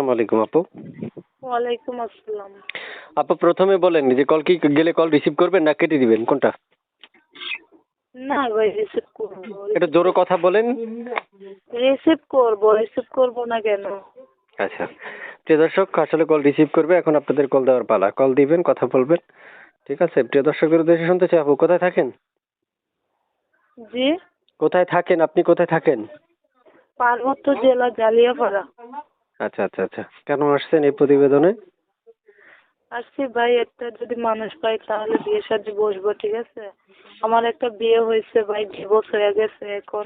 আসসালামু আলাইকুম আপু। ওয়ালাইকুম আসসালাম। আপু প্রথমে বলেন যে কল কি গেলে কল রিসিভ করবেন না কেটে দিবেন কোনটা? না ভাই রিসিভ করবো। একটু জোরে কথা বলেন। রিসিভ করবো না কেন? আচ্ছা। প্রিয় দর্শক আসলে কল রিসিভ করবে, এখন আপনাদের কল দেওয়ার পালা। কল দিবেন, কথা বলবেন। ঠিক আছে? প্রিয় দর্শকের উদ্দেশ্যে শুনতে চাই আপু কোথায় থাকেন? জি, কোথায় থাকেন? আপনি কোথায় থাকেন? পার্বত্য জেলা জালিয়াপাড়া। আচ্ছা আচ্ছা আচ্ছা। কেন আসছেন এই প্রতিবেদনে? আসছি ভাই, একটা যদি মানুষ পাই তাহলে বিয়ে শাদী বসবো, ঠিক আছে? আমার একটা বিয়ে হয়েছে ভাই, ডিভোর্স হয়ে গেছে। এখন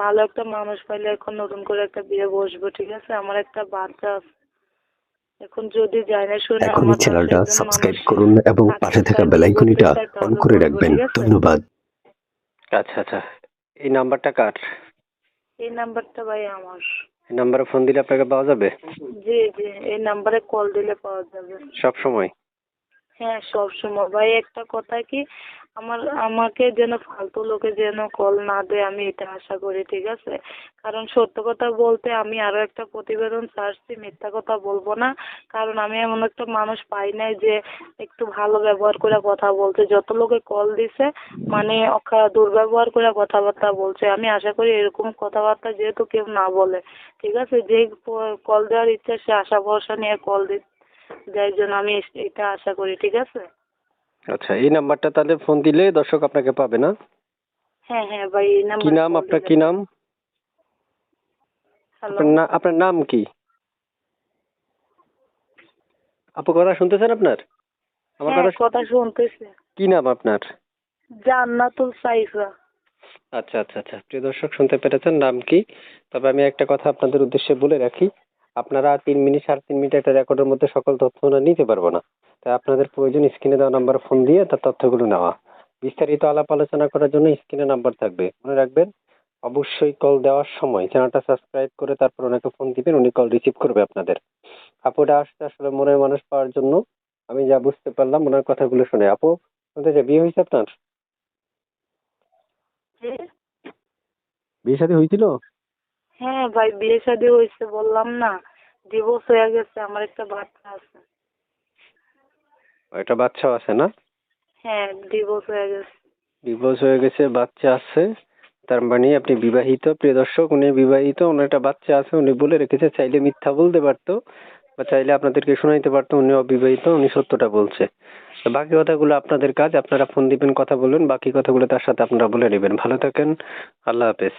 ভালো একটা মানুষ পাইলে এখন নতুন করে একটা বিয়ে বসবো, ঠিক আছে? আমার একটা বাচ্চা আছে। এখন যদি জানে শুনে এখনই আমার পাশে চ্যানেলটা একজন মানুষ সাবস্ক্রাইব করুন এবং পাশে থাকা থাকতে বেল বিয়ে করতে আইকনটা চায় অন তাহলে করে বসবো, রাখবেন। ঠিক আছে? ধন্যবাদ। আচ্ছা আচ্ছা। এই নাম্বারটা কার? এই নাম্বারটা ভাই আমার। এই নাম্বারে ফোন দিলে আপনাকে পাওয়া যাবে? জি জি, এই নাম্বারে কল দিলে পাওয়া যাবে। সব সময়? হ্যাঁ, সবসময় ভাই। একটা কথা কি, আমাকে যেন ফালতু লোকে যেন কল না দেয়, আমি এটা আশা করি, ঠিক আছে? কারণ সত্য কথা বলতে আমি আরো একটা প্রতিবেদন ছাড়ছি, মিথ্যা কথা বলবো না। কারণ আমি এমন একটা মানুষ পাই নাই যে একটু ভালো ব্যবহার করে কথা বলতে। যত লোকে কল দিছে মানে দুর্ব্যবহার করে কথাবার্তা বলছে। আমি আশা করি এরকম কথাবার্তা যেহেতু কেউ না বলে, ঠিক আছে? যে কল দেওয়ার ইচ্ছা সে আশা ভরসা নিয়ে কল যাই জন্য আমি এটা আশা করি, ঠিক আছে? আচ্ছা, এই নাম্বারটা তাহলে ফোন দিলে দর্শক আপনাকে পাবে না? হ্যাঁ হ্যাঁ ভাই, এই কি নাম্বারে নাম কল আপনার? দিলে কি নাম? পাবো। হ্যালো। আপনার নাম কি? আপু কথা শুনতেছেন আপনার? আমার হ্যাঁ, কথা কথা শুনতেছি। কি নাম আপনার? জান্নাতুল সাইফা। আচ্ছা আচ্ছা আচ্ছা। প্রিয় দর্শক শুনতে পেরেছেন নাম কি? তবে আমি একটা কথা আপনাদের উদ্দেশ্যে বলে রাখি, আপনারা 3 মিনিট 3.5 মিনিট একটা রেকর্ডের মধ্যে সকল তথ্য আমরা নিতে পারবো না। তাই আপনাদের প্রয়োজন স্ক্রিনে দেওয়া নাম্বারে ফোন দিয়ে তার তথ্যগুলো নেওয়া। বিস্তারিত আলাপ আলোচনা করার জন্য স্ক্রিনে নাম্বার থাকবে, মনে রাখবেন। অবশ্যই কল দেওয়ার সময় চ্যানেলটা সাবস্ক্রাইব করে তারপর ওনাকে ফোন দিবেন, উনি কল রিসিভ করবে আপনাদের। আপুটা আসছে আসলে মনের মানুষ পাওয়ার জন্য। আমি যা বুঝতে পারলাম ওনার কথাগুলো শুনে। আপু শুনতে চাই, বিয়ে হয়েছে আপনার? জি? বিয়ে শাদী হয়েছিল? হ্যাঁ ভাই, বিয়ে শাদী হয়েছে, বললাম না। ডিভোর্স হয়ে গেছে, আমার একটা বাচ্চা আছে। একটা বাচ্চাও আছে না? হ্যাঁ, ডিভোর্স হয়ে গেছে। ডিভোর্স হয়ে গেছে, বাচ্চা আছে। তার মানে আপনি বিবাহিত। প্রিয় দর্শক, উনি বিবাহিত, ওনার একটা বাচ্চা আছে। উনি বলে রেখেছে, চাইলে মিথ্যা বলতে পারতো বা চাইলে আপনাদেরকে শোনাইতে পারতো উনি অবিবাহিত, উনি সত্যটা বলছে। তো বাকি কথাগুলো আপনাদের কাজ, আপনারা ফোন দিবেন, কথা বলবেন, বাকি কথাগুলো তার সাথে আপনারা বলে নেবেন। ভালো থাকেন, আল্লাহ হাফেজ।